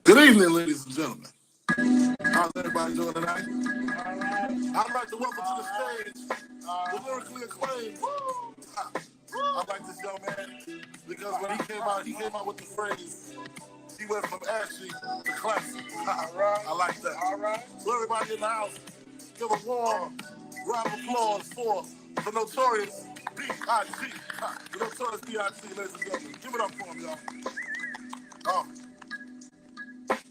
Good evening, ladies and gentlemen. How's everybody doing tonight? I'd like to welcome to the stage the lyrically acclaimed. I like this young man because when he came out with the phrase, he went from ashy to classy. I like that. All right. So everybody in the house, Give a warm round of applause for the Notorious B.I.G. The Notorious B.I.G., ladies and gentlemen. Give it up for him, y'all.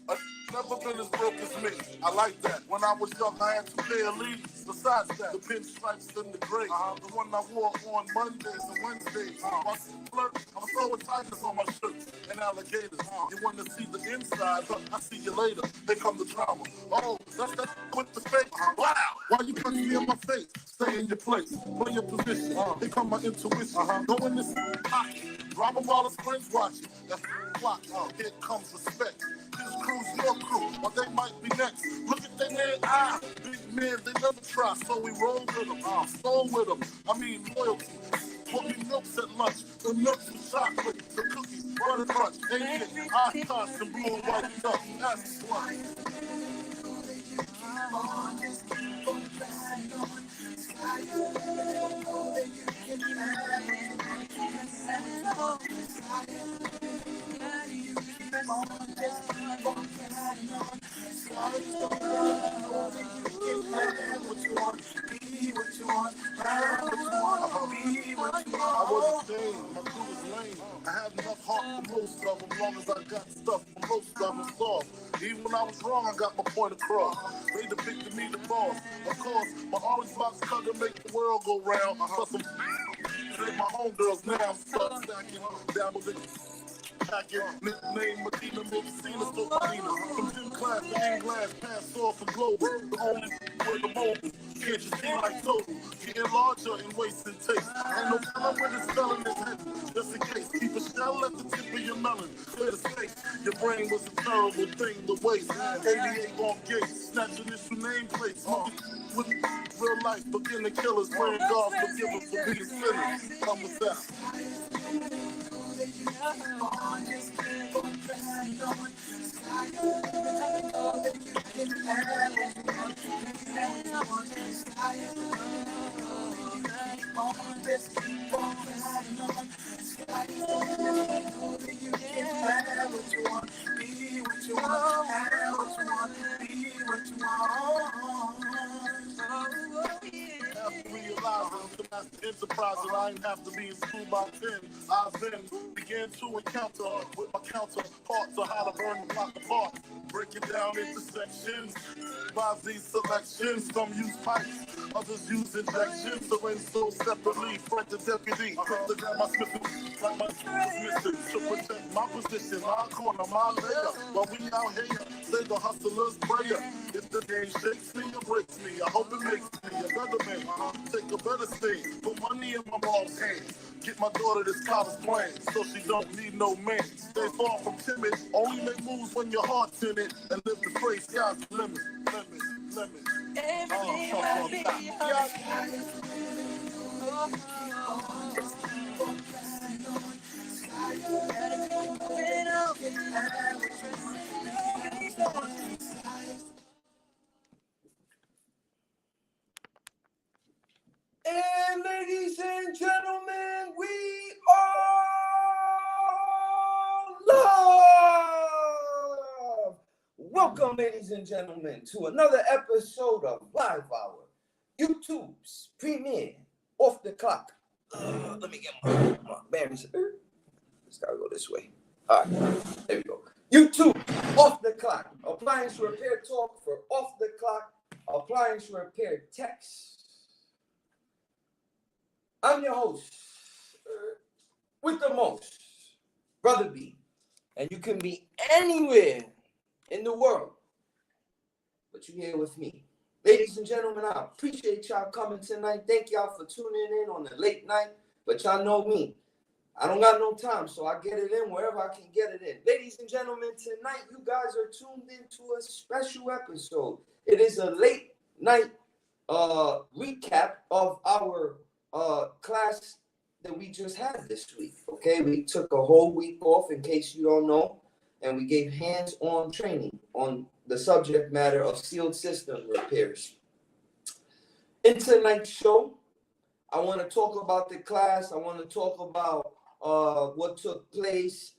I've never been as broke as me. I like that. When I was young, I had 2 pair of leads. Besides that, the pinstripes and the gray. The one I wore on Mondays and Wednesdays. My flirt, I'm throwing tigers on my shirts and alligators. You want to see the inside, but I see you later. They come the drama. Oh, that's that with the fake. Wow. Why you punching me in my face? Stay in your place. Play your position. Here come my intuition. Go in this pocket. Drop 'em while his friends watching. That's clock. Here comes respect. This crew's your crew, or they might be next. Look at their man, big men, they never try, so we roll with them, stole with them. I mean, loyalty. Put me milks at lunch, the milks with chocolate, the cookies, butter crunch, ain't it? Icons and blue and white stuff, that's why. I wasn't ashamed, my crew was lame. I had enough heart for most of them, long as I got stuff for most of them soft. Even when I was wrong, I got my point across. They depicted me the boss. Of course, my orange box cutter make the world go round. Plus I'm my homegirls now, I'm stuck stacking down with it. Packing, nickname Medina, Messina, Stokina. From gym class to name glass, pass off and global. The only word the mobile. Can't you see like total? Getting larger in waist and taste. Ain't no telling where this spelling is headed. Just in case, keep a shell at the tip of your melon. Clear the space. Your brain was a terrible thing to waste. 88 on gates, snatching issue nameplates. With real life, beginning killers, praying God forgive us for being sinners. Come with that. Enterprise and I ain't have to be in school by 10. I then began to encounter with my counterparts on how to burn the block apart. Break it down into sections. By these selections, some use pipes, others use injections. Syringe sold separately, front the deputy. The grab my sniffing like my was missing. To protect my position, my corner, my layer. While we out here, say the hustler's prayer. If the game shakes me or breaks me, I hope it makes me a better man. Take a better stage, put money in my mom's hands. Get my daughter this college plan, so she don't need no man. Stay far from timid, only make moves when your heart's in it. And live the phrase, sky's the limit, limit, limit. And ladies and gentlemen, we are live! Welcome, ladies and gentlemen, to another episode of Live Hour, YouTube's premiere, Off the Clock. Let me get my bearings. It's gotta go this way. All right, there we go. YouTube, Off the Clock. Appliance repair talk for Off the Clock. Appliance repair text. I'm your host, with the most, Brother B. And you can be anywhere in the world, but you're here with me. Ladies and gentlemen, I appreciate y'all coming tonight. Thank y'all for tuning in on the late night, but y'all know me. I don't got no time, so I get it in wherever I can get it in. Ladies and gentlemen, tonight you guys are tuned into a special episode. It is a late night recap of our class that we just had this week. Okay, we took a whole week off, in case you don't know, and we gave hands-on training on the subject matter of sealed system repairs. In tonight's show, I want to talk about the class. I want to talk about what took place,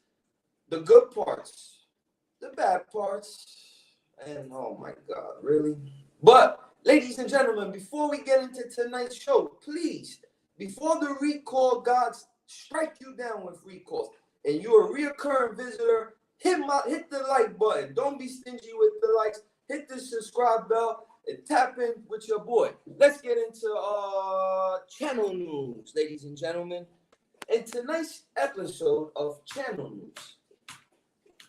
the good parts, the bad parts, and oh my God, really? But Ladies and gentlemen, before we get into tonight's show, please, before the recall gods strike you down with recalls, and you're a reoccurring visitor, hit the like button. Don't be stingy with the likes. Hit the subscribe bell and tap in with your boy. Let's get into channel news, ladies and gentlemen. In tonight's episode of Channel News.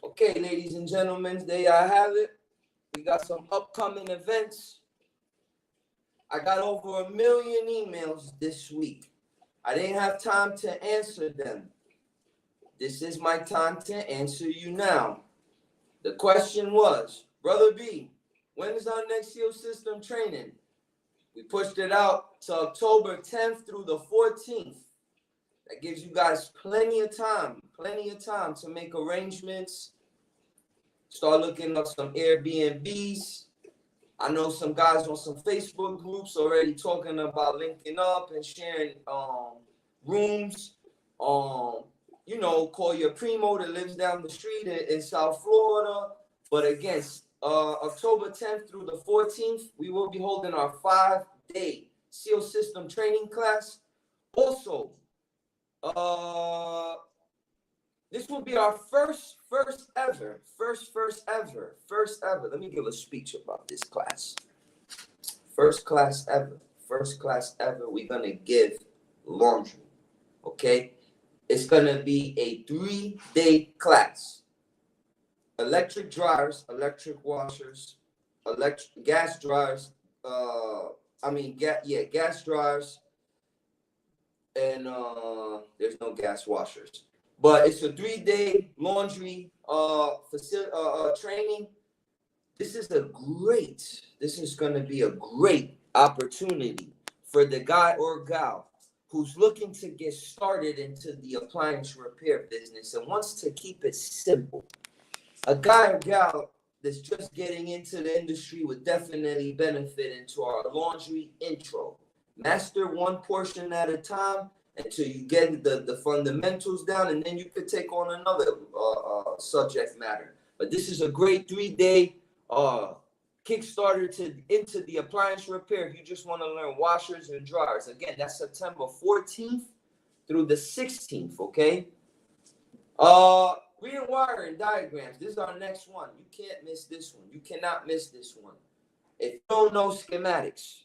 Okay, ladies and gentlemen, there I have it. We got some upcoming events. I got over 1 million emails this week. I didn't have time to answer them. This is my time to answer you now. The question was, Brother B, when is our next SEAL system training? We pushed it out to October 10th through the 14th. That gives you guys plenty of time to make arrangements. Start looking up some Airbnbs. I know some guys on some Facebook groups already talking about linking up and sharing rooms. You know, call your primo that lives down the street in South Florida. But again, October 10th through the 14th, we will be holding our 5-day SEAL system training class. Also, this will be our first ever. Let me give a speech about this class. First class ever. We're gonna give laundry. Okay, it's gonna be a 3-day class. Electric dryers, electric washers, gas dryers. Gas dryers, and there's no gas washers. But it's a 3-day laundry training. This is going to be a great opportunity for the guy or gal who's looking to get started into the appliance repair business and wants to keep it simple. A guy or gal that's just getting into the industry would definitely benefit into our laundry intro. Master one portion at a time until you get the fundamentals down, and then you could take on another subject matter. But this is a great 3-day Kickstarter into the appliance repair if you just want to learn washers and dryers. Again, that's September 14th through the 16th, okay? Rewiring diagrams. This is our next one. You can't miss this one. You cannot miss this one. If you don't know schematics,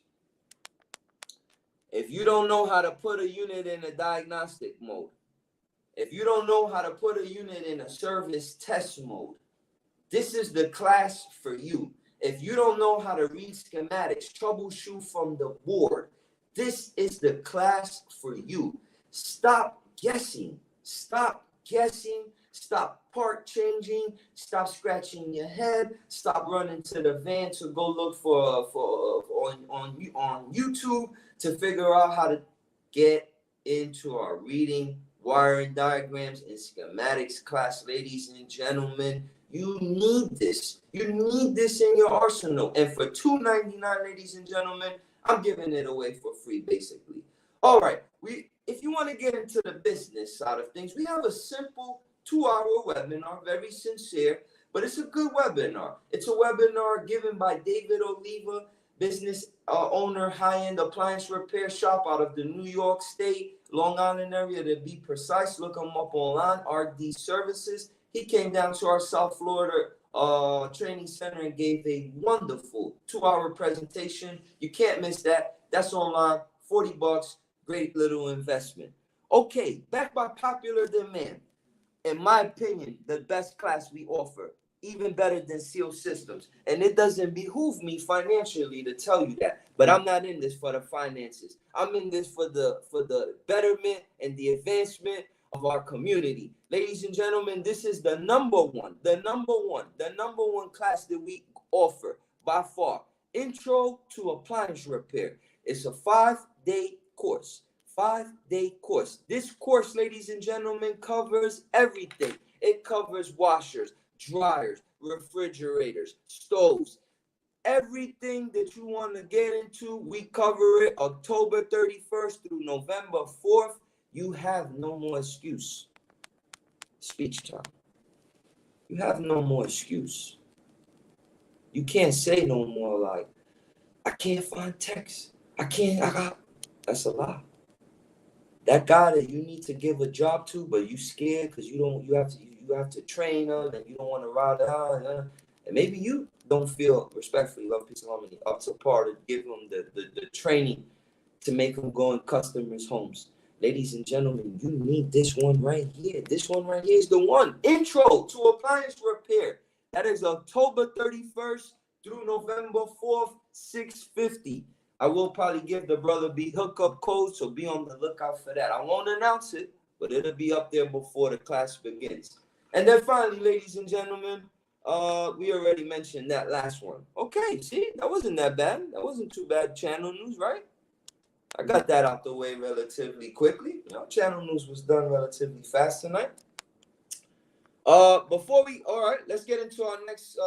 if you don't know how to put a unit in a diagnostic mode, if you don't know how to put a unit in a service test mode, this is the class for you. If you don't know how to read schematics, troubleshoot from the board, this is the class for you. Stop guessing. Stop part changing. Stop scratching your head. Stop running to the van to go look for on YouTube to figure out how to get into our reading, wiring diagrams, and schematics class. Ladies and gentlemen, you need this. You need this in your arsenal. And for $2.99, ladies and gentlemen, I'm giving it away for free, basically. All right. If you want to get into the business side of things, we have a simple 2-hour webinar, very sincere, but it's a good webinar. It's a webinar given by David Oliva, business owner, high-end appliance repair shop out of the New York State, Long Island area to be precise. Look him up online, RD Services. He came down to our South Florida training center and gave a wonderful 2-hour presentation. You can't miss that. That's online, $40. Great little investment. Okay, back by popular demand. In my opinion, the best class we offer, even better than SEAL Systems. And it doesn't behoove me financially to tell you that, but I'm not in this for the finances. I'm in this for the betterment and the advancement of our community. Ladies and gentlemen, this is the number one class that we offer by far. Intro to Appliance Repair. It's a 5-day course. 5-day course. This course, ladies and gentlemen, covers everything. It covers washers, dryers, refrigerators, stoves, everything that you want to get into. We cover it October 31st through November 4th. You have no more excuse. Speech time. You have no more excuse. You can't say no more like, I can't find text. That's a lie. That guy that you need to give a job to, but you scared because you have to train them and you don't want to ride out. And maybe you don't feel respectfully, love, peace, and harmony, up to par to give them the training to make them go in customers' homes. Ladies and gentlemen, you need this one right here. This one right here is the one. Intro to appliance repair. That is October 31st through November 4th, 650. I will probably give the Brother B hookup code, so be on the lookout for that. I won't announce it, but it'll be up there before the class begins. And then finally, ladies and gentlemen, we already mentioned that last one. Okay, see, that wasn't that bad. That wasn't too bad. Channel news, right? I got that out the way relatively quickly. You know, channel news was done relatively fast tonight. All right, let's get into our next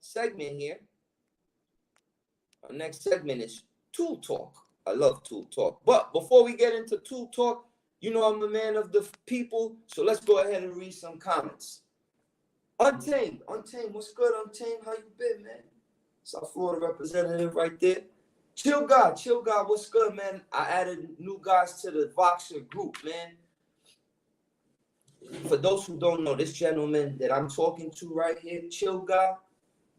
segment here. Our next segment is Tool Talk. I love Tool Talk. But before we get into Tool Talk, you know I'm a man of the people, so let's go ahead and read some comments. Untamed, what's good, Untamed? How you been, man? South Florida representative right there. Chill God, what's good, man? I added new guys to the Voxer group, man. For those who don't know, this gentleman that I'm talking to right here, Chill God,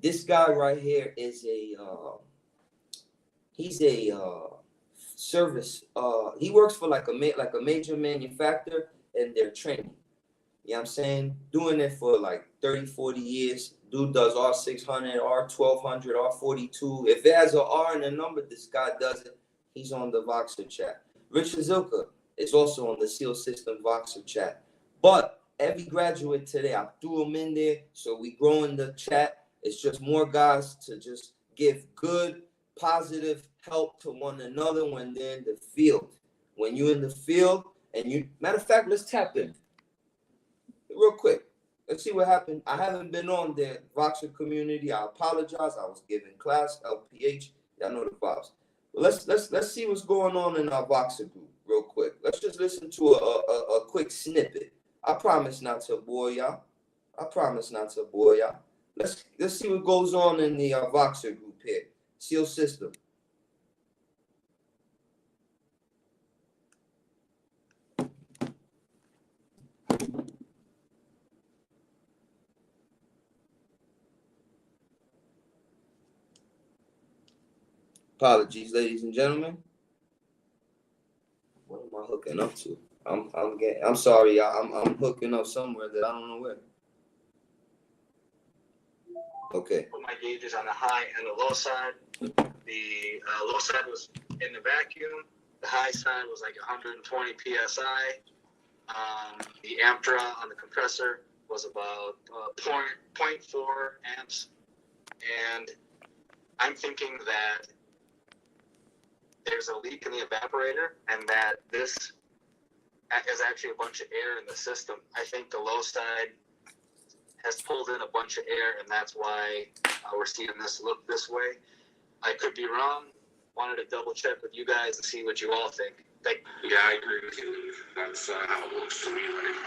this guy right here is he's a service. He works for like a major manufacturer, and they're training. You know what I'm saying? Doing it for like 30, 40 years. Dude does R600, R1200, R42. If it has an R in the number, this guy does it. He's on the Voxer chat. Richard Zilka is also on the Seal System Voxer chat. But every graduate today, I threw them in there, so we grow in the chat. It's just more guys to just give good, positive help to one another when they're in the field. When you're in the field, and matter of fact, let's tap in real quick. Let's see what happened. I haven't been on the Voxer community. I apologize. I was giving class, LPH. Y'all know the vibes. But let's see what's going on in our Voxer group real quick. Let's just listen to a quick snippet. I promise not to bore y'all. Let's see what goes on in the Voxer group here. Seal System. Apologies, ladies and gentlemen. What am I hooking up to? I'm sorry, y'all. I'm hooking up somewhere that I don't know where. Okay. Put my gauges on the high and the low side. The low side was in the vacuum. The high side was like 120 psi. The amp draw on the compressor was about 0.4 amps. And I'm thinking that there's a leak in the evaporator and that this is actually a bunch of air in the system. I think the low side has pulled in a bunch of air, and that's why we're seeing this look this way. I could be wrong. Wanted to double check with you guys to see what you all think. Yeah, I agree with you. That's how it looks to me. Like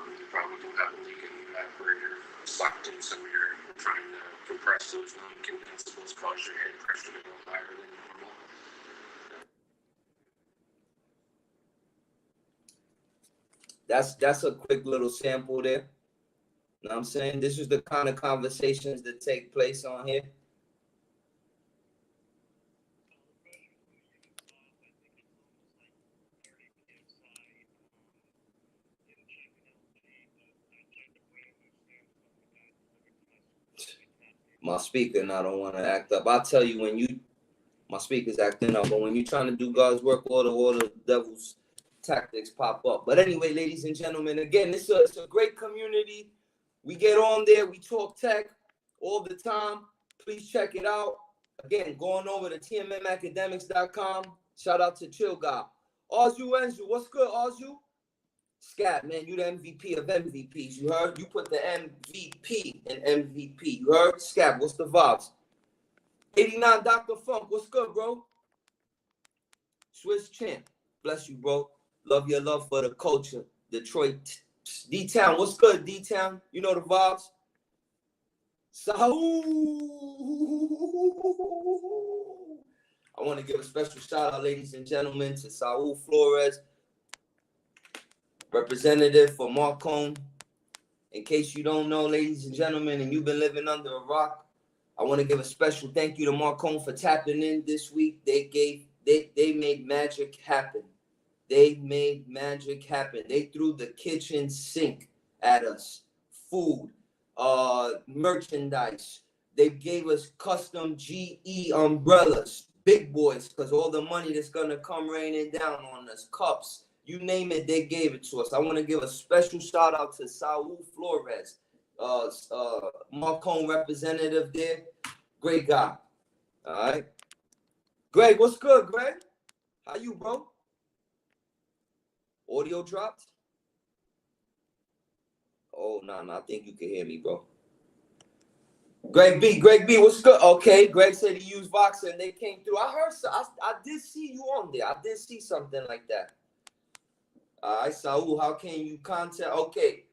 you probably do have a leak in the evaporator, sucked in somewhere, trying to compress those non-condensables, cause your head pressure to go higher than normal. That's a quick little sample there. You know what I'm saying? This is the kind of conversations that take place on here. My speaker now don't want to act up. I'll tell you my speaker's acting up, but when you're trying to do God's work, all the devil's tactics pop up. But anyway, ladies and gentlemen, again, it's a great community. We get on there, we talk tech all the time. Please check it out. Again, going over to tmmacademics.com. Shout out to Chill God. Arzu Enzu, what's good, Arzu? Scat, man, you the MVP of MVPs. You heard? You put the MVP in MVP. You heard? Scat, what's the vibes? 89 Dr. Funk, what's good, bro? Swiss Champ, bless you, bro. Love your love for the culture. Detroit, D-Town, what's good, D-Town? You know the vibes? Saul. I want to give a special shout out, ladies and gentlemen, to Saul Flores, representative for Marcone. In case you don't know, ladies and gentlemen, and you've been living under a rock, I want to give a special thank you to Marcone for tapping in this week. They made magic happen. They made magic happen. They threw the kitchen sink at us. Food, merchandise. They gave us custom GE umbrellas, big boys, because all the money that's going to come raining down on us, cups, you name it, they gave it to us. I want to give a special shout out to Saul Flores, Marcone representative there. Great guy. All right. Greg, what's good, Greg? How you, bro? Audio dropped? Oh, no, I think you can hear me, bro. Greg B, what's good? Okay, Greg said he used Voxer and they came through. I heard, I did see you on there. I did see something like that. All right, Saul, how can you contact? Okay,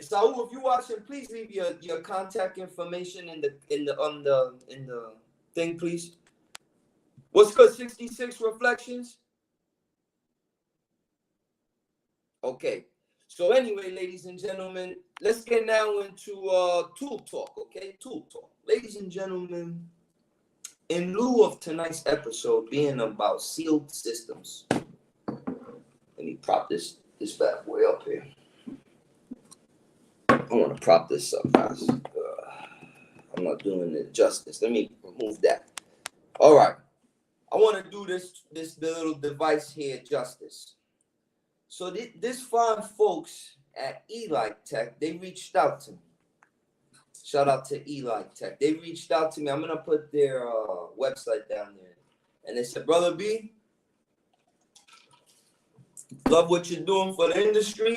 Saul, if you're watching, please leave your contact information in the thing, please. What's good? 66 Reflections. Okay. So anyway, ladies and gentlemen, let's get now into tool talk, okay? Tool talk. Ladies and gentlemen, in lieu of tonight's episode being about sealed systems, let me prop this bad boy up here. I want to prop this up, guys. I'm not doing it justice. Let me remove that. All right. I want to do this little device here justice. So this fine folks at Eli Tech, they reached out to me. Shout out to Eli Tech. They reached out to me. I'm going to put their website down there. And they said, Brother B, love what you're doing for the industry.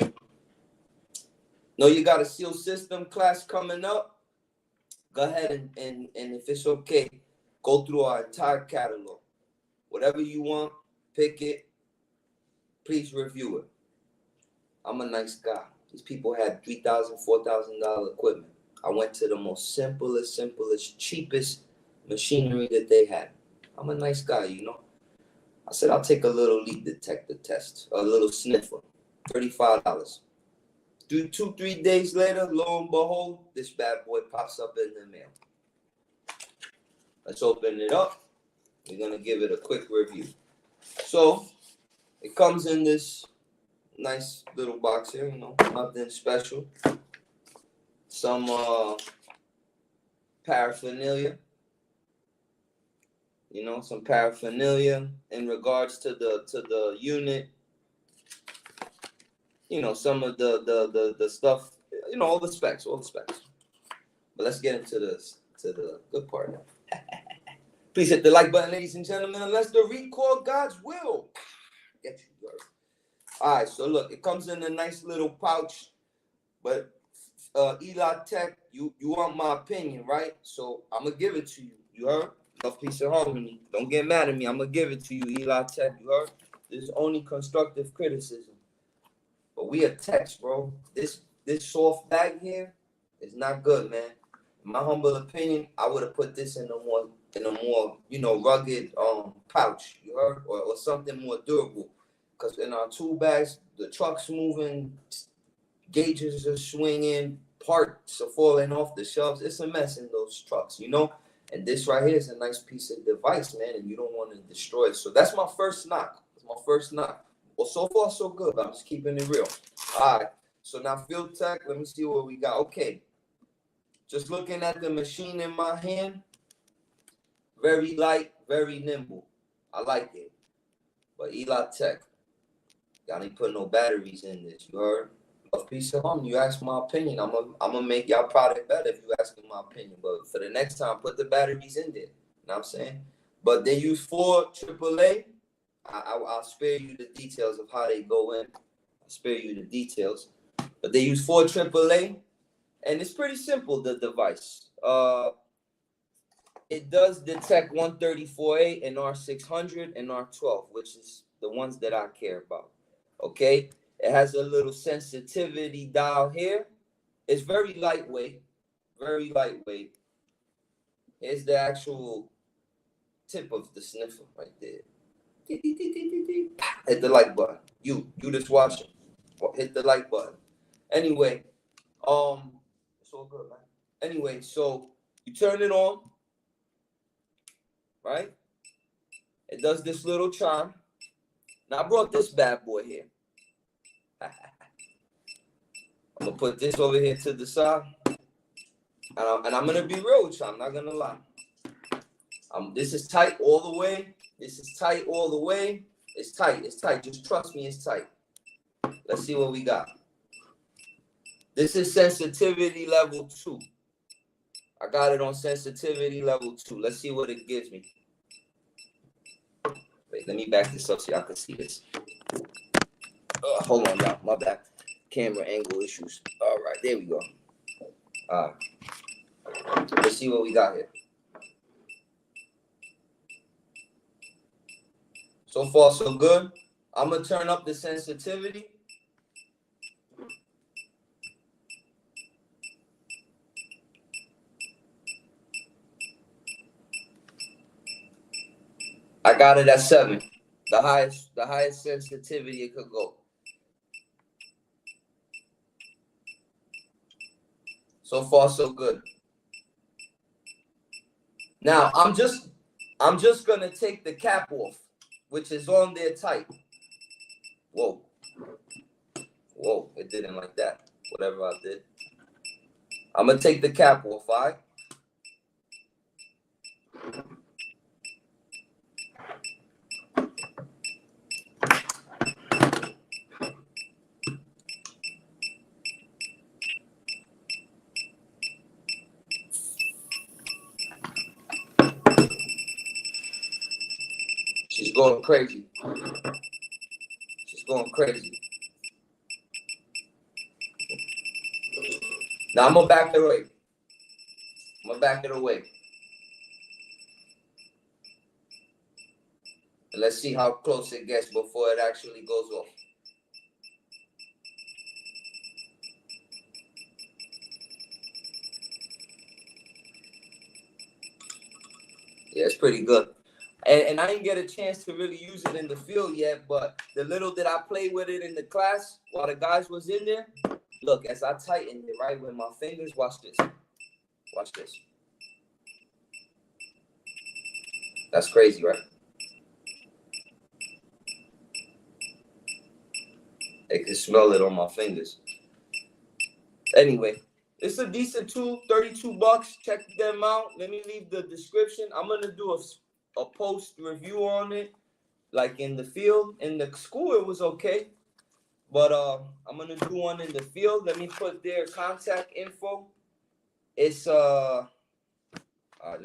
Know you got a sealed system class coming up. Go ahead and if it's okay, go through our entire catalog. Whatever you want, pick it. Please review it. I'm a nice guy. These people had $3,000, $4,000 equipment. I went to the most simplest, cheapest machinery that they had. I'm a nice guy, you know. I said, I'll take a little leak detector test, a little sniffer, $35. 2-3 days later, lo and behold, this bad boy pops up in the mail. Let's open it up. We're going to give it a quick review. So, it comes in this nice little box here, you know, nothing special. Some paraphernalia. You know, some paraphernalia in regards to the unit. You know, some of the stuff, you know, all the specs. But let's get into the good part now. Please hit the like button, ladies and gentlemen, unless the record God's will. Get you, girl. All right, so look, it comes in a nice little pouch, but Eli Tech, you want my opinion, right? So I'm gonna give it to you. You heard? Love, peace, and harmony. Don't get mad at me. I'm gonna give it to you, Eli Tech. You heard? This is only constructive criticism. But we are techs, bro. This soft bag here is not good, man. In my humble opinion, I would have put this in a more you know, rugged pouch. You heard? Or something more durable. Because in our tool bags, the truck's moving, gauges are swinging, parts are falling off the shelves. It's a mess in those trucks, you know? And this right here is a nice piece of device, man, and you don't want to destroy it. So that's my first knock. Well, so far, so good, but I'm just keeping it real. All right. So now Field Tech, let me see what we got. Okay. Just looking at the machine in my hand, very light, very nimble. I like it. But Eli Tech, y'all ain't put no batteries in this. You heard? Love, peace, and harmony. You ask my opinion. I'm gonna make y'all product better if you ask me my opinion. But for the next time, put the batteries in there. You know what I'm saying? But they use 4 AAA. I'll spare you the details of how they go in. I'll spare you the details. But they use 4 AAA. And it's pretty simple, the device. It does detect 134A and R600 and R12, which is the ones that I care about. Okay? It has a little sensitivity dial here. It's very lightweight. Very lightweight. Here's the actual tip of the sniffer right there. Hit the like button. You just watching. Hit the like button. Anyway, it's all good, man. Anyway, so you turn it on, right? It does this little chime. Now I brought this bad boy here. I'm gonna put this over here to the side, and I'm gonna be real with you. I'm not gonna lie. This is tight all the way. This is tight all the way. It's tight. It's tight. Just trust me, it's tight. Let's see what we got. This is sensitivity level 2. I got it on sensitivity level 2. Let's see what it gives me. Wait, let me back this up so y'all can see this. Hold on, y'all. My bad. Camera angle issues. All right, there we go. Let's see what we got here. So far, so good. I'm going to turn up the sensitivity. I got it at 7. The highest sensitivity it could go. So far, so good. Now, I'm just gonna take the cap off, which is on there tight. Whoa, it didn't like that. Whatever I did. I'm gonna take the cap off, all right? She's going crazy. She's going crazy. Now I'm gonna back it away. And let's see how close it gets before it actually goes off. Yeah, it's pretty good. And I didn't get a chance to really use it in the field yet, but the little that I played with it in the class while the guys was in there, look, as I tightened it, right, with my fingers, watch this. Watch this. That's crazy, right? They can smell it on my fingers. Anyway, it's a decent tool, $32. Check them out. Let me leave the description. I'm going to do a post review on it, like in the field. In the school, it was okay. But I'm going to do one in the field. Let me put their contact info. It's, let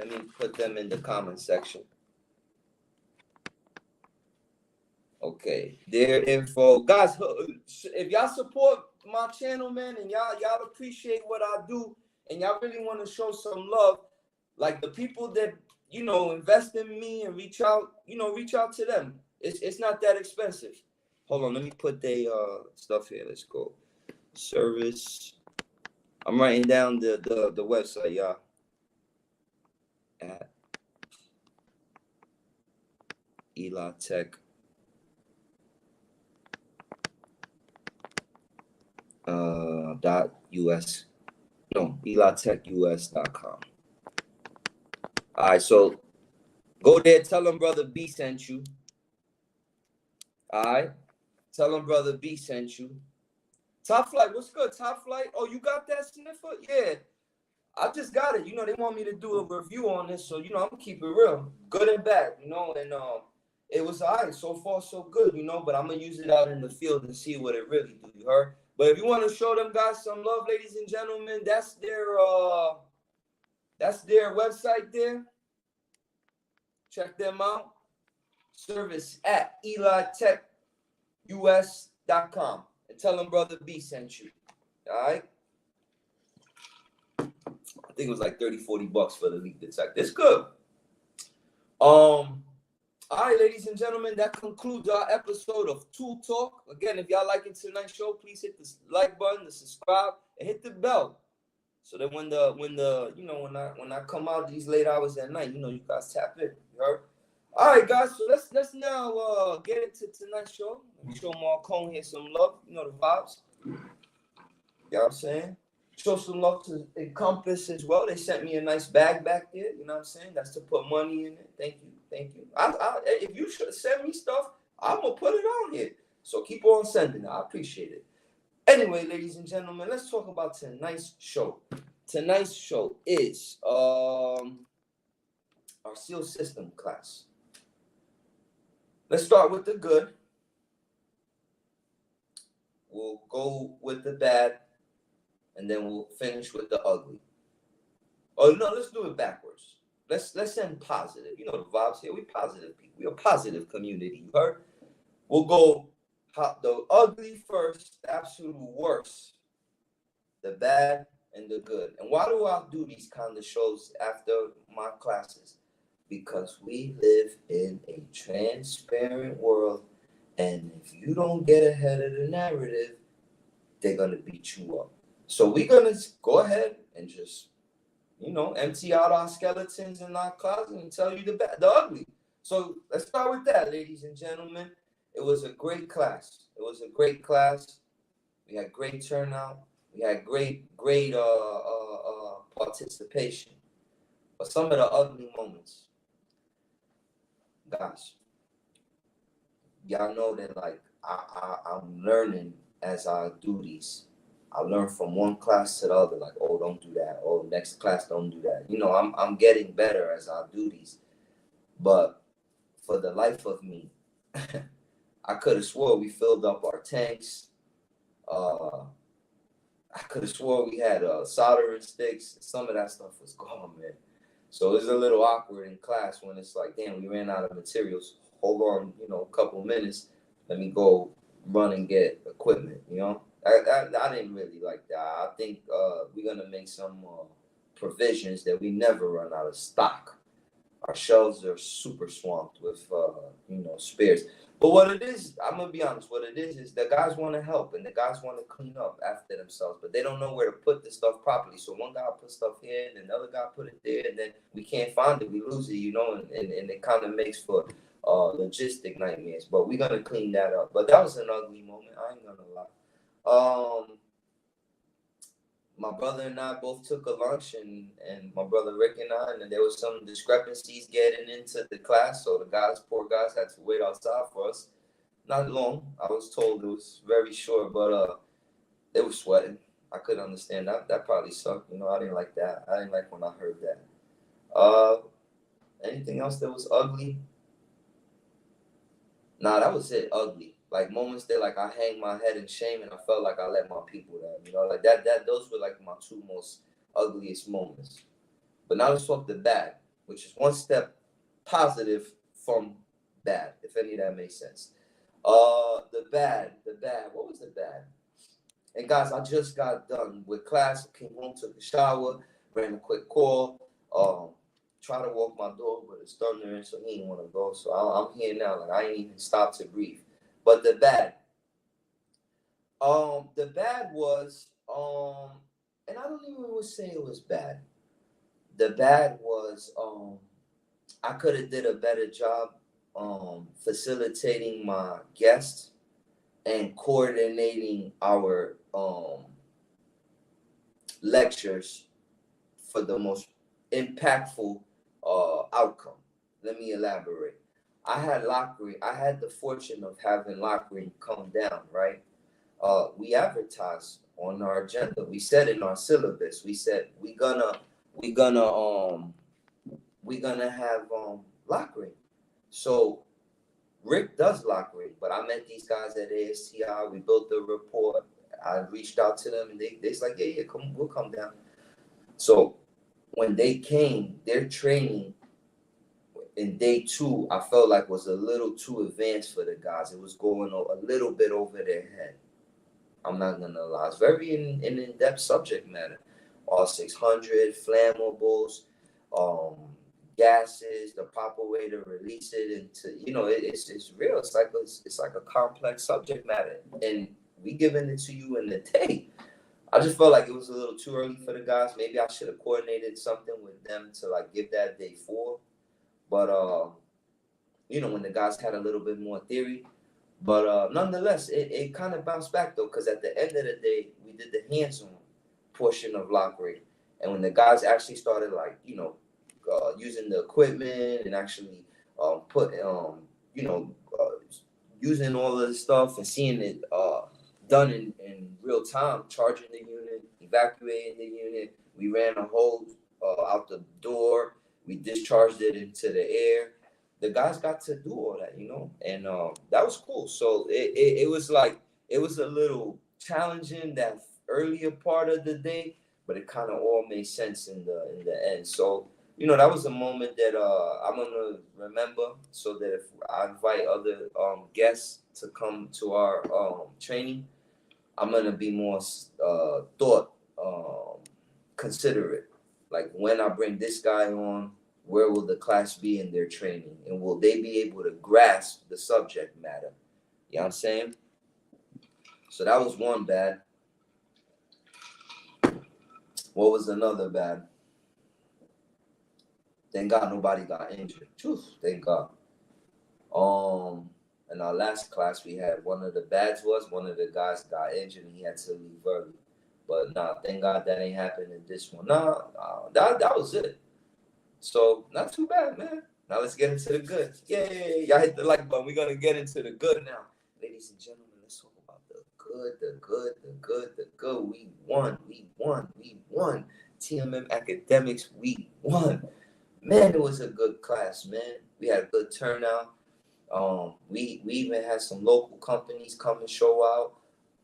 me put them in the comment section. Okay, their info. Guys, if y'all support my channel, man, and y'all appreciate what I do, and y'all really want to show some love, like the people that, you know, invest in me and reach out to them. It's not that expensive. Hold on, let me put the stuff here. Let's go. Service. I'm writing down the website, y'all. At Eli Tech. .us. No, EliTechUS.com. All right, so go there. Tell them Brother B sent you. All right, tell them Brother B sent you. Top Flight, what's good? Top Flight. Oh, you got that sniffer? Yeah, I just got it. You know, they want me to do a review on this, so you know I'm gonna keep it real, good and bad. You know, and it was all right so far, so good. You know, but I'm gonna use it out in the field and see what it really do. You heard? But if you want to show them guys some love, ladies and gentlemen, that's their website there. Check them out. Service at EliTechUS.com. And tell them Brother B sent you. All right? I think it was like $30-$40 for the leak detector. It's good. All right, ladies and gentlemen, that concludes our episode of Tool Talk. Again, if y'all liking tonight's show, please hit the like button, the subscribe, and hit the bell, so that when I come out these late hours at night, you know, you guys tap in. You heard? All right, guys. So let's now get into tonight's show. Let me show Marcone here some love. You know the vibes. You know what I'm saying? Show some love to Encompass as well. They sent me a nice bag back there. You know what I'm saying? That's to put money in it. Thank you. Thank you. If you should send me stuff, I'm going to put it on here. So keep on sending it. I appreciate it. Anyway, ladies and gentlemen, let's talk about tonight's show. Tonight's show is our SEAL system class. Let's start with the good. We'll go with the bad. And then we'll finish with the ugly. Oh no, let's do it backwards. Let's end positive. You know the vibes here. We positive people. We're a positive community. You heard? We'll go the ugly first, the absolute worst, the bad, and the good. And why do I do these kind of shows after my classes? Because we live in a transparent world, and if you don't get ahead of the narrative, they're gonna beat you up. So we're going to go ahead and just, empty out our skeletons in our closet and tell you the ugly. So let's start with that, ladies and gentlemen. It was a great class. We had great turnout. We had great participation. But some of the ugly moments, guys, y'all know that, like, I'm learning as I do these. I learn from one class to the other, like, oh, don't do that. Oh, next class, don't do that. I'm getting better as I do these. But for the life of me, I could have swore we filled up our tanks. I could have swore we had soldering sticks. Some of that stuff was gone, man. So it's a little awkward in class when it's like, damn, we ran out of materials. Hold on, a couple minutes. Let me go run and get equipment, I didn't really like that. I think we're going to make some provisions that we never run out of stock. Our shelves are super swamped with, spares. But what it is, I'm going to be honest, what it is the guys want to help and the guys want to clean up after themselves, but they don't know where to put the stuff properly. So one guy put stuff here and another guy put it there, and then we can't find it. We lose it, and it kind of makes for logistic nightmares. But we're going to clean that up. But that was an ugly moment. I ain't going to lie. My brother and I both took a lunch, and my brother Rick and there was some discrepancies getting into the class, so the poor guys had to wait outside for us. Not long. I was told it was very short, but they were sweating. I couldn't understand that. That probably sucked. I didn't like that. I didn't like when I heard that. Anything else that was ugly? Nah, that was it. Ugly. Like moments that, like, I hang my head in shame and I felt like I let my people down. Like that. Those were like my two most ugliest moments. But now let's talk the bad, which is one step positive from bad, if any of that makes sense. The bad. What was the bad? And guys, I just got done with class. Came home, took a shower, ran a quick call. Try to walk my dog, but it's thundering, so he didn't want to go. So I'm here now. Like, I ain't even stopped to breathe. But the bad was, and I don't even want to say it was bad. The bad was, I could have did a better job facilitating my guests and coordinating our lectures for the most impactful outcome. Let me elaborate. I had the fortune of having Lockgreen come down, right? We advertised on our agenda. We said in our syllabus, we said we're gonna have Lockgreen. So Rick does Lockgreen, but I met these guys at ASTI. We built the rapport. I reached out to them, and they's like, yeah, we'll come down. So when they came, their training in day 2, I felt like was a little too advanced for the guys. It was going a little bit over their head. I'm not gonna lie. It's very in-depth subject matter. All 600 flammables, gases, the proper way to release it into, it's real. It's like a complex subject matter, and we giving it to you in the day. I just felt like it was a little too early for the guys. Maybe I should have coordinated something with them to, like, give that day 4. But when the guys had a little bit more theory. But nonetheless, it kind of bounced back though, because at the end of the day, we did the hands-on portion of lock rate, and when the guys actually started using the equipment and actually using all of the stuff and seeing it done in real time, charging the unit, evacuating the unit. We ran a hose out the door. We discharged it into the air. The guys got to do all that, and that was cool. So it was like, it was a little challenging that earlier part of the day, but it kind of all made sense in the end. So that was a moment that I'm gonna remember, so that if I invite other guests to come to our training, I'm gonna be more thought considerate. Like, when I bring this guy on, where will the class be in their training, and will they be able to grasp the subject matter? You know what I'm saying? So that was one bad. What was another bad? Thank God nobody got injured. Truth, thank God. In our last class, we had one of the bads was one of the guys got injured and he had to leave early. But thank God that ain't happened in this one. That was it. So not too bad, man. Now let's get into the good. Yay! Y'all hit the like button. We're gonna get into the good now, ladies and gentlemen. Let's talk about the good, the good, the good, the good. We won. TMM Academics, we won. Man, it was a good class, man. We had a good turnout. We even had some local companies come and show out.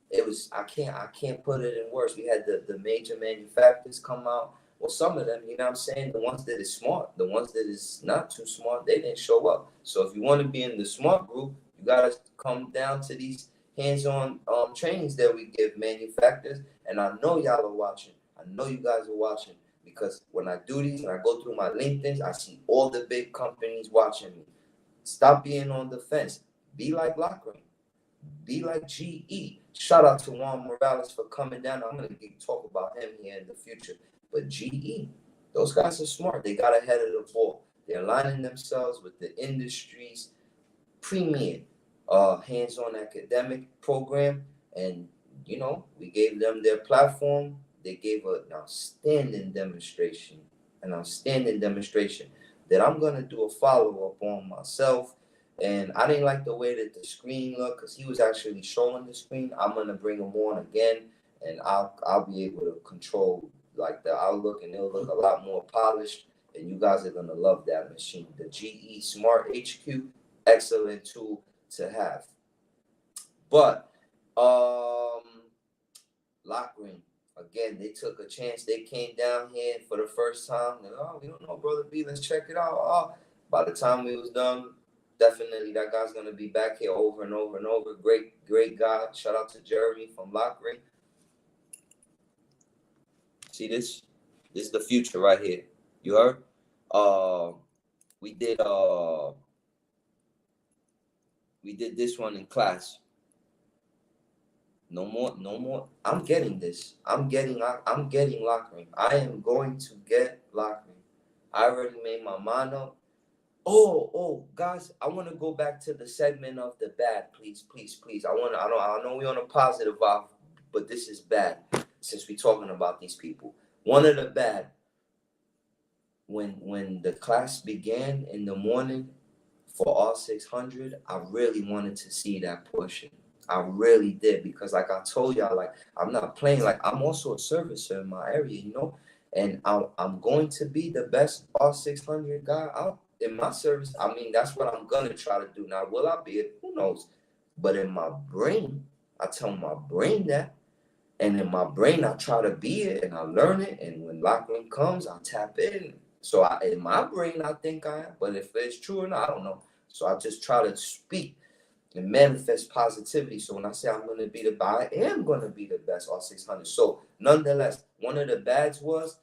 It was, I can't put it in words. We had the major manufacturers come out. Well, some of them, you know what I'm saying, the ones that is smart, the ones that is not too smart, they didn't show up. So if you want to be in the smart group, you gotta come down to these hands-on trainings that we give manufacturers. And I know y'all are watching. I know you guys are watching, because when I do these and I go through my LinkedIn, I see all the big companies watching me. Stop being on the fence. Be like Lockring. Be like GE. Shout out to Juan Morales for coming down. I'm going to talk about him here in the future. But GE, those guys are smart. They got ahead of the ball. They're aligning themselves with the industry's premier hands-on academic program. And, we gave them their platform. They gave an outstanding demonstration that I'm going to do a follow-up on myself. And I didn't like the way that the screen looked, because he was actually showing the screen. I'm going to bring him on again, and I'll be able to control like the outlook, and it'll look a lot more polished, and you guys are going to love that machine. The GE Smart HQ, excellent tool to have. But Lockring, again, they took a chance. They came down here for the first time. And, we don't know, Brother B, let's check it out. By the time we was done, definitely that guy's going to be back here over and over and over. Great guy. Shout out to Jeremy from Lockring. See this? This is the future right here. You heard? We did this one in class. No more. I'm getting this. I'm getting Lockring. I am going to get Lockring. I already made my mind up. Oh, guys, I want to go back to the segment of the bad, please. I know we're on a positive vibe, but this is bad since we're talking about these people. One of the bad, when the class began in the morning for all 600, I really wanted to see that portion. I really did, because like I told y'all, like, I'm not playing. Like, I'm also a servicer in my area, and I'm going to be the best all 600 guy out in my service. I mean, that's what I'm gonna try to do. Now, will I be it? Who knows? But in my brain, I tell my brain that, and in my brain, I try to be it, and I learn it. And when Lockring comes, I tap in. So in my brain, I think I am. But if it's true or not, I don't know. So I just try to speak and manifest positivity. So when I say I'm going to be I am going to be the best all 600. So nonetheless, one of the bads was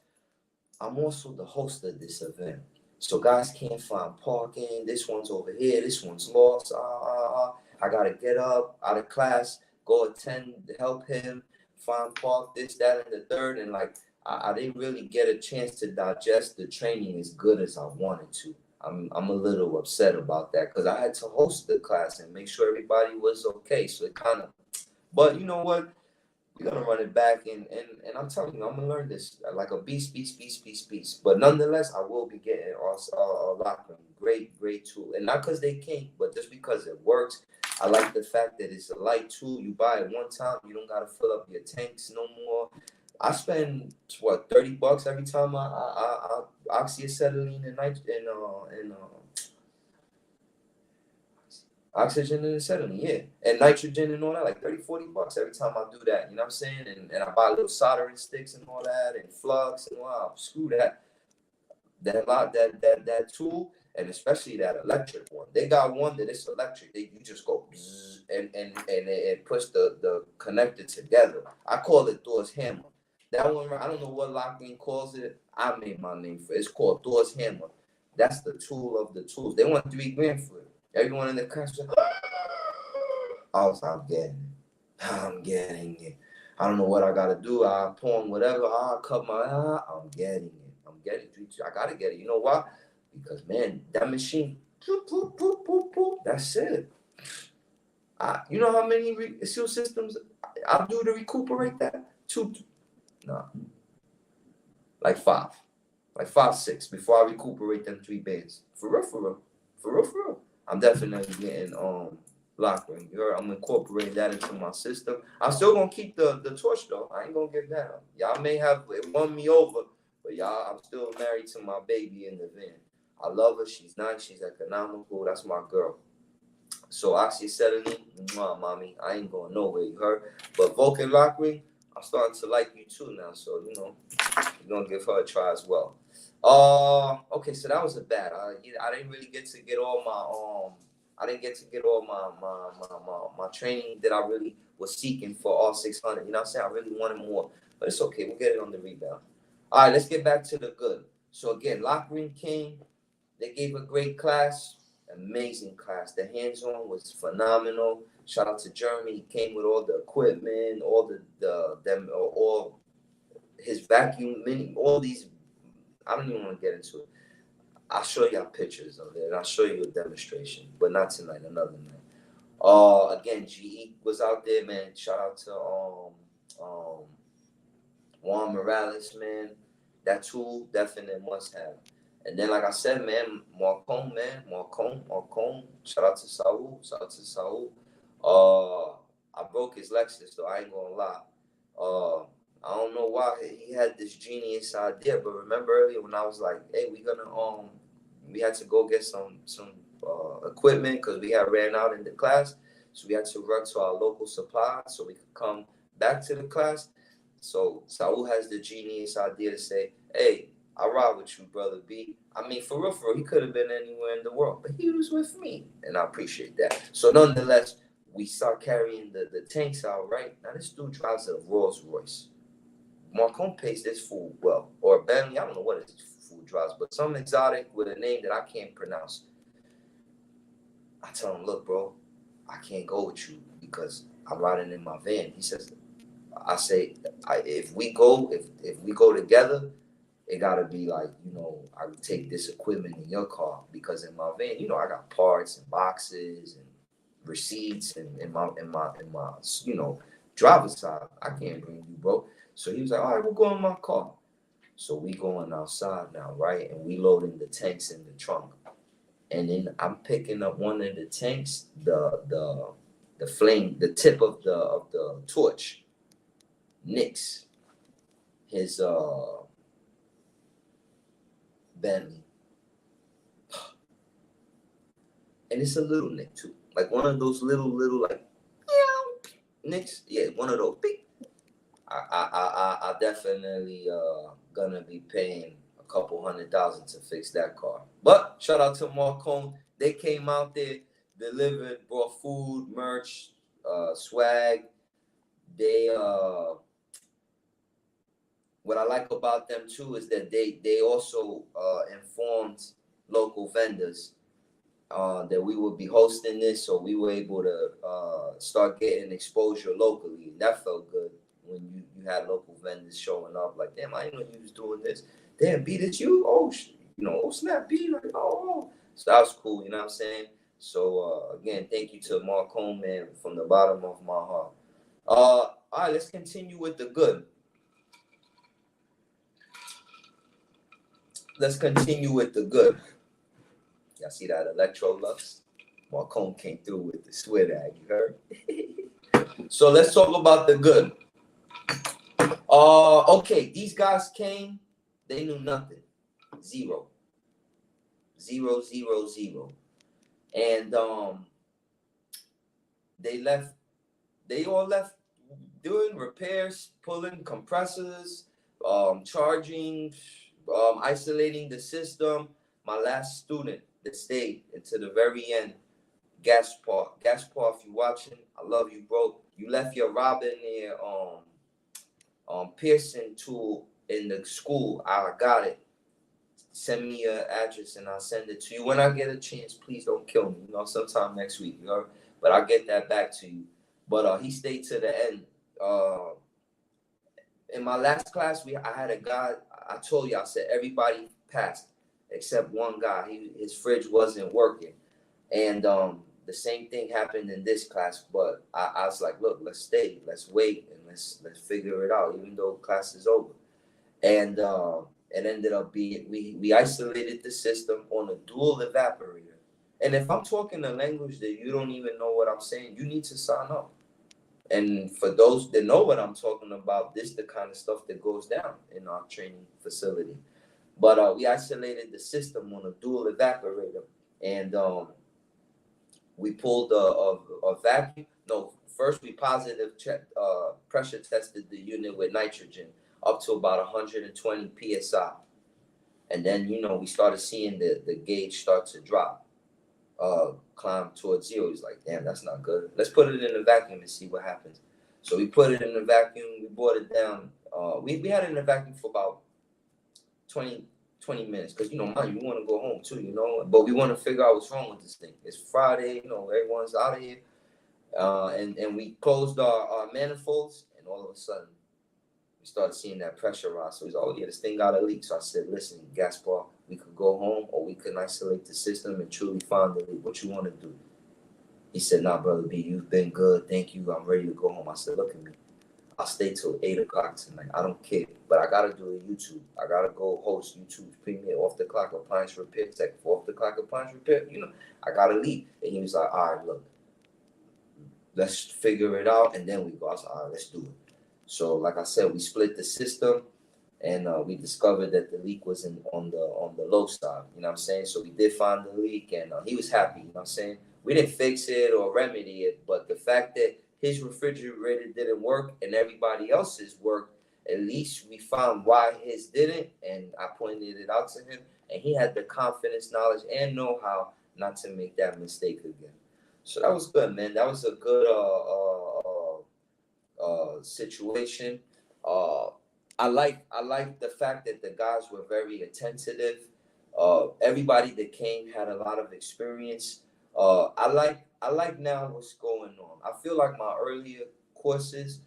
I'm also the host of this event. So guys can't find parking. This one's over here. This one's lost. I got to get up out of class, go attend, help him find park, this, that, and the third. And like, I didn't really get a chance to digest the training as good as I wanted to. I'm a little upset about that because I had to host the class and make sure everybody was okay. So it kind of, but you know what? We're gonna run it back, and I'm telling you, I'm gonna learn this like a beast. But nonetheless, I will be getting a locker. Great tool, and not because they can't, but just because it works. I like the fact that it's a light tool. You buy it one time, you don't gotta fill up your tanks no more. I spend what $30 every time I oxyacetylene and oxygen and acetylene, yeah. And nitrogen and all that, like $30-40 every time I do that. You know what I'm saying? And I buy little soldering sticks and all that and flux and wow, screw that. That tool, and especially that electric one. They got one that it's electric. You just go bzzz, and it puts the connector together. I call it Thor's hammer. That one, I don't know what Lockheed calls it. I made my name for it. It's called Thor's hammer. That's the tool of the tools. They want $3 grand for it. Everyone in the country, I'm getting it. I don't know what I gotta do. I pour on whatever. I cut my eye. I'm getting it. I gotta get it. You know why? Because man, that machine, that's it. You know how many seal systems I do to recuperate that? Like five, 6 before I recuperate them 3 bands. For real. I'm definitely getting lock ring. You heard? I'm incorporating that into my system. I'm still gonna keep the torch though. I ain't gonna give that up. Y'all may have it won me over, but y'all, I'm still married to my baby in the van. I love her. She's nice. She's economical. That's my girl. So oxyacetylene, mommy, I ain't going nowhere. You heard? But Vulcan lock ring, I'm starting to like you too now. So you know, we're gonna give her a try as well. Okay, so that was a bad. I didn't really get to get all my my training that I really was seeking for all 600. You know what I'm saying? I really wanted more, but it's okay. We'll get it on the rebound. All right, let's get back to the good. So again, Lockring came. They gave a great class, amazing class. The hands-on was phenomenal. Shout out to Jeremy. He came with all the equipment, all his vacuum, all these. I don't even want to get into it. I'll show y'all pictures of it, and I'll show you a demonstration, but not tonight, another night. Again, GE was out there, man. Shout out to Juan Morales, man. That tool, definitely must have. And then, like I said, man, Marcon. Shout out to Saul. I broke his Lexus, so I ain't gonna lie. I don't know why he had this genius idea, but remember earlier when I was like, hey, we had to go get some equipment because we had ran out in the class. So we had to run to our local supply so we could come back to the class. So Saul has the genius idea to say, hey, I ride with you, brother B. I mean, for real, he could have been anywhere in the world, but he was with me, and I appreciate that. So nonetheless, we start carrying the tanks out, right? Now this dude drives a Rolls Royce. Marcon pays this fool well, or a Bentley, I don't know what this fool drives, but some exotic with a name that I can't pronounce. I tell him, look, bro, I can't go with you because I'm riding in my van. He says, I say, if we go together, it gotta be like, you know, I would take this equipment in your car because in my van, you know, I got parts and boxes and receipts and in my you know, driver's side. I can't bring you, bro. So he was like, all right, we'll go in my car. So we going outside now, right? And we loading the tanks in the trunk. And then I'm picking up one of the tanks, the flame, the tip of the torch nicks his Bentley. And it's a little nick too. Like one of those little like nicks. Yeah, one of those. I definitely gonna be paying a couple $100,000 to fix that car. But shout out to Marcon. They came out there, delivered, brought food, merch, swag. They what I like about them too is that they also informed local vendors that we would be hosting this, so we were able to start getting exposure locally. That felt good when you had local vendors showing up. Like, damn, I didn't know you was doing this. Damn, B, it's you? Oh, oh snap, B, like, oh. So that was cool, you know what I'm saying? So again, thank you to Marcone, man, from the bottom of my heart. All right, let's continue with the good. Let's continue with the good. Y'all see that Electrolux? Marcone came through with the Swidag, you heard? So let's talk about the good. Okay, these guys came, they knew nothing. Zero. And they all left doing repairs, pulling compressors, charging, isolating the system. My last student that stayed until the very end, Gaspar, if you watching, I love you, bro. You left your Robin there, Pearson tool in the school. I got it. Send me your address and I'll send it to you when I get a chance. Please don't kill me, sometime next week, but I'll get that back to you. But he stayed to the end. In my last class, I had a guy. I told you, I said everybody passed except one guy. His fridge wasn't working, and the same thing happened in this class. But I was like, look, let's stay, let's wait, and let's figure it out, even though class is over. And it ended up being we isolated the system on a dual evaporator. And if I'm talking a language that you don't even know what I'm saying, you need to sign up. And for those that know what I'm talking about, this is the kind of stuff that goes down in our training facility. But we isolated the system on a dual evaporator, and we pulled a vacuum. No, first we positive checked, pressure tested the unit with nitrogen up to about 120 psi, and then we started seeing the gauge start to drop. Climb towards zero. He's like, damn, that's not good. Let's put it in the vacuum and see what happens. So we put it in the vacuum. We brought it down. We had it in the vacuum for about 20 minutes because, mind you, we want to go home too, but we want to figure out what's wrong with this thing. It's Friday, everyone's out of here. And we closed our manifolds, and all of a sudden we started seeing that pressure rise. So he's like, oh yeah, this thing got a leak. So I said, listen, Gaspar, we could go home or we could isolate the system and truly find the leak. What you want to do? He said, nah, brother B, you've been good. Thank you. I'm ready to go home. I said, look at me. I'll stay till 8 o'clock tonight. I don't care. But I got to do a YouTube. I got to go host YouTube's premiere, Off the Clock Appliance Repair Tech, Off the Clock Appliance Repair. I got to leave. And he was like, all right, look, let's figure it out. And then we go. I was like, all right, let's do it. So like I said, we split the system, and we discovered that the leak was on the low side. You know what I'm saying? So we did find the leak, and he was happy. You know what I'm saying? We didn't fix it or remedy it, but the fact that his refrigerator didn't work and everybody else's worked, at least we found why his didn't, and I pointed it out to him, and he had the confidence, knowledge, and know-how not to make that mistake again. So that was good, man. That was a good situation. I like the fact that the guys were very attentive. Everybody that came had a lot of experience. I like now what's going on. I feel like my earlier courses,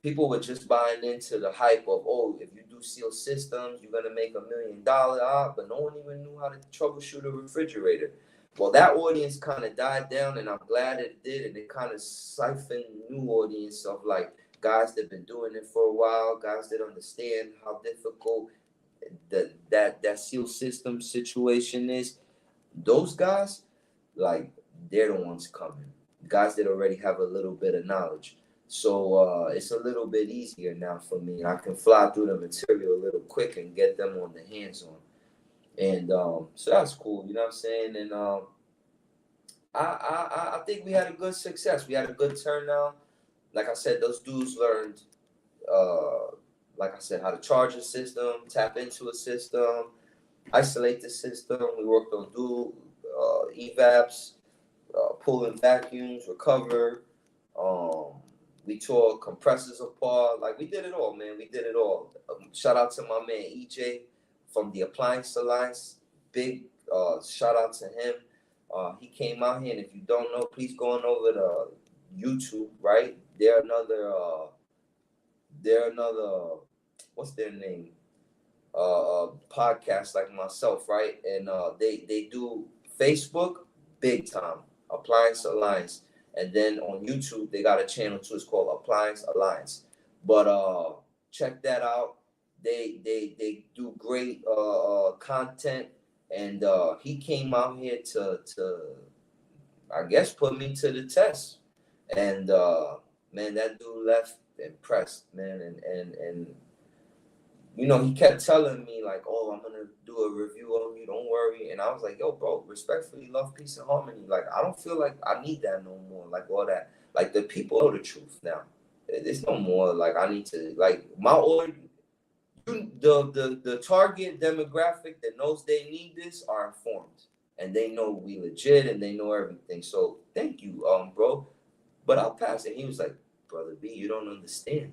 people were just buying into the hype of, oh, if you do seal systems, you're gonna make $1 million, but no one even knew how to troubleshoot a refrigerator. Well, that audience kind of died down, and I'm glad it did, and it kind of siphoned new audience of like guys that been doing it for a while, guys that understand how difficult that seal system situation is. Those guys, like, they're the ones coming. Guys that already have a little bit of knowledge. So it's a little bit easier now for me. I can fly through the material a little quick and get them on the hands-on. And so that's cool, you know what I'm saying? And I think we had a good success. We had a good turnout. Like I said, those dudes learned, like I said, how to charge a system, tap into a system, isolate the system. We worked on dual evaps, pulling vacuums, recover. We tore compressors apart. Like, we did it all, man. We did it all. Shout out to my man EJ from the Appliance Alliance. Big shout out to him. He came out here, and if you don't know, please go on over to YouTube, right? They're another, what's their name? podcasts like myself, right? And they do Facebook big time, Appliance Alliance, and then on YouTube they got a channel too. It's called Appliance Alliance. But check that out. They do great content, and he came out here to I guess put me to the test, and man, that dude left impressed, man, and you know, he kept telling me like, "Oh, I'm gonna do a review on you. Don't worry." And I was like, "Yo, bro, respectfully, love, peace, and harmony. Like, I don't feel like I need that no more. Like all that. Like the people know the truth now. There's no more like I need to like my audience. The target demographic that knows they need this are informed, and they know we legit, and they know everything. So thank you, bro. But I'll pass it." He was like, "Brother B, you don't understand.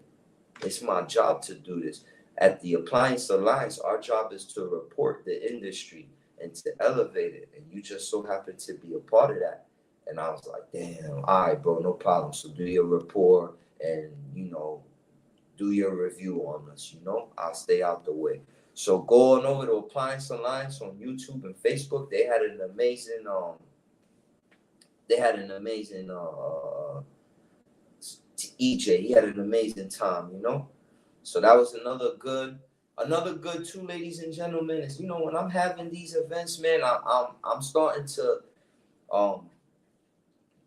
It's my job to do this. At the Appliance Alliance, our job is to report the industry and to elevate it. And you just so happen to be a part of that." And I was like, "Damn, all right, bro, no problem. So do your report and, you know, do your review on us, you know? I'll stay out the way." So going over to Appliance Alliance on YouTube and Facebook, they had an amazing EJ. He had an amazing time, you know? So that was another good too, ladies and gentlemen, is, you know, when I'm having these events, man, I'm starting to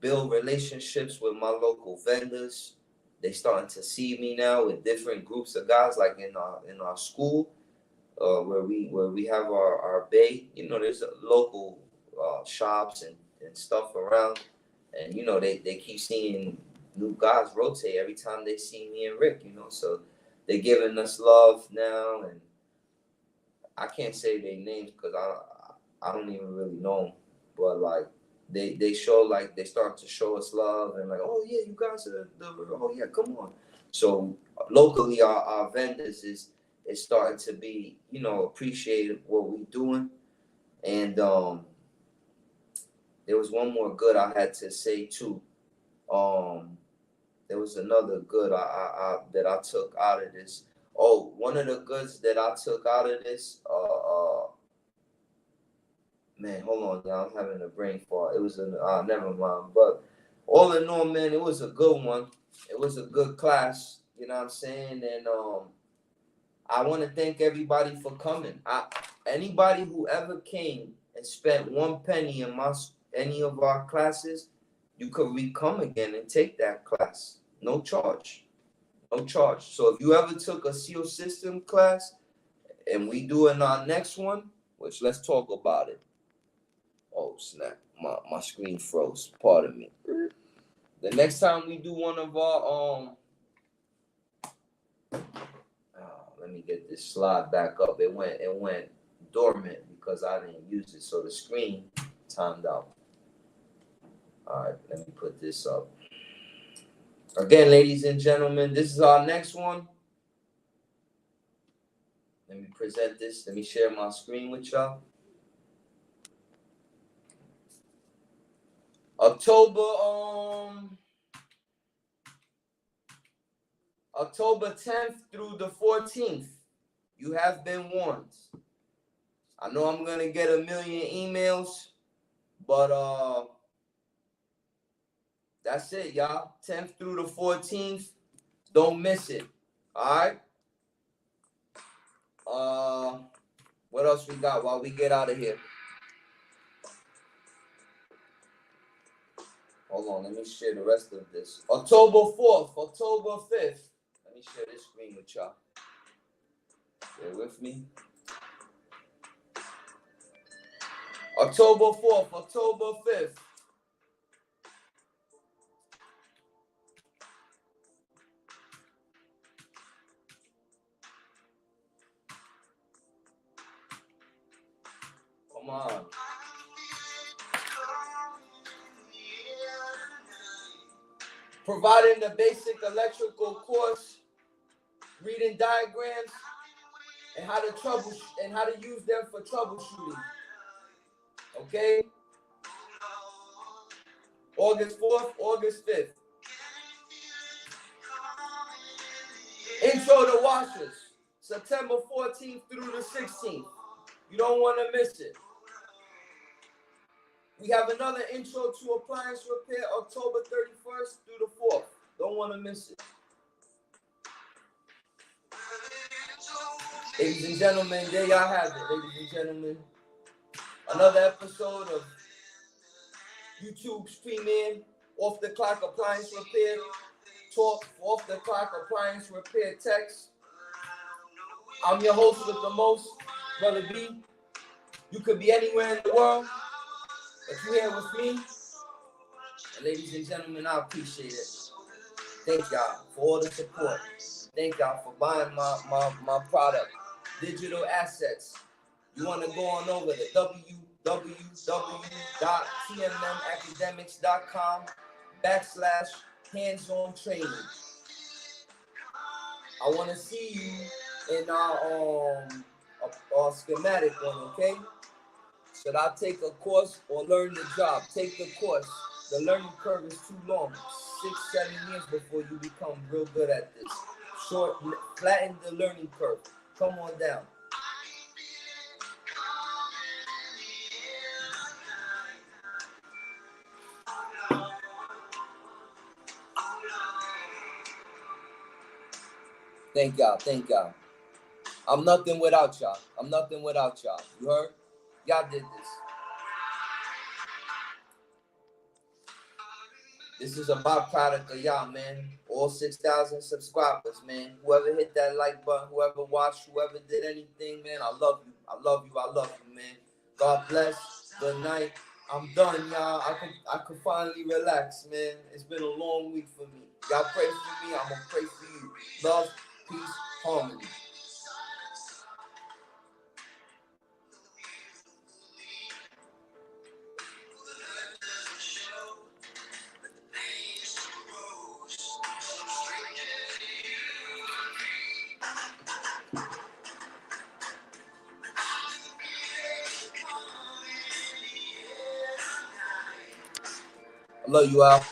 build relationships with my local vendors. They starting to see me now with different groups of guys, like in our school, where we have our bay. You know, there's local shops and stuff around, and you know they keep seeing new guys rotate every time they see me and Rick. You know, so they're giving us love now, and I can't say their names because I don't even really know them, but like they show, like they start to show us love and like, "Oh yeah, you guys are oh yeah, come on." So locally, our vendors is starting to be, you know, appreciate what we doing, and there was one more good I had to say too. There was another good that I took out of this. Oh, one of the goods that I took out of this, man, hold on, y'all, I'm having a brain fart. It was never mind. But all in all, man, it was a good one. It was a good class, you know what I'm saying? And I want to thank everybody for coming. Anybody who ever came and spent 1 penny in any of our classes, you could re-come again and take that class. No charge. No charge. So if you ever took a SEAL system class and we do in our next one, which let's talk about it. Oh snap, my screen froze. Pardon me. The next time we do one of our let me get this slide back up. It went dormant because I didn't use it, so the screen timed out. All right, let me put this up. Again, ladies and gentlemen, this is our next one. Let me present this. Let me share my screen with y'all. October 10th through the 14th. You have been warned. I know I'm gonna get a million emails, but that's it, y'all. 10th through the 14th. Don't miss it. All right. What else we got while we get out of here? Hold on, let me share the rest of this. October 4th, October 5th. Let me share this screen with y'all. Bear with me. October 4th, October 5th. Come on. Providing the basic electrical course, reading diagrams, and how to use them for troubleshooting. Okay? August 4th, August 5th. Intro to washers. September 14th through the 16th. You don't want to miss it. We have another intro to appliance repair October 31st through the 4th. Don't want to miss it. Ladies and gentlemen, there y'all have it, ladies and gentlemen. Another episode of YouTube's premiere, Off the Clock Appliance Repair Talk, Off the Clock Appliance Repair Text. I'm your host with the most, Brother B. You could be anywhere in the world, but you're here with me. And ladies and gentlemen, I appreciate it. Thank y'all for all the support. Thank y'all for buying my product, Digital Assets. You want to go on over to www.tmmacademics.com/hands-on training. I want to see you in our schematic one, okay? Should I take a course or learn the job? Take the course. The learning curve is too long. 6-7 years before you become real good at this. Flatten the learning curve. Come on down. Thank y'all. Thank y'all. I'm nothing without y'all. I'm nothing without y'all. You heard? Y'all did this. This is a byproduct of y'all, man. All 6,000 subscribers, man. Whoever hit that like button, whoever watched, whoever did anything, man, I love you. I love you. I love you, man. God bless. Good night. I'm done, y'all. I can finally relax, man. It's been a long week for me. Y'all pray for me. I'm going to pray for you. Love, peace, harmony. I love you all.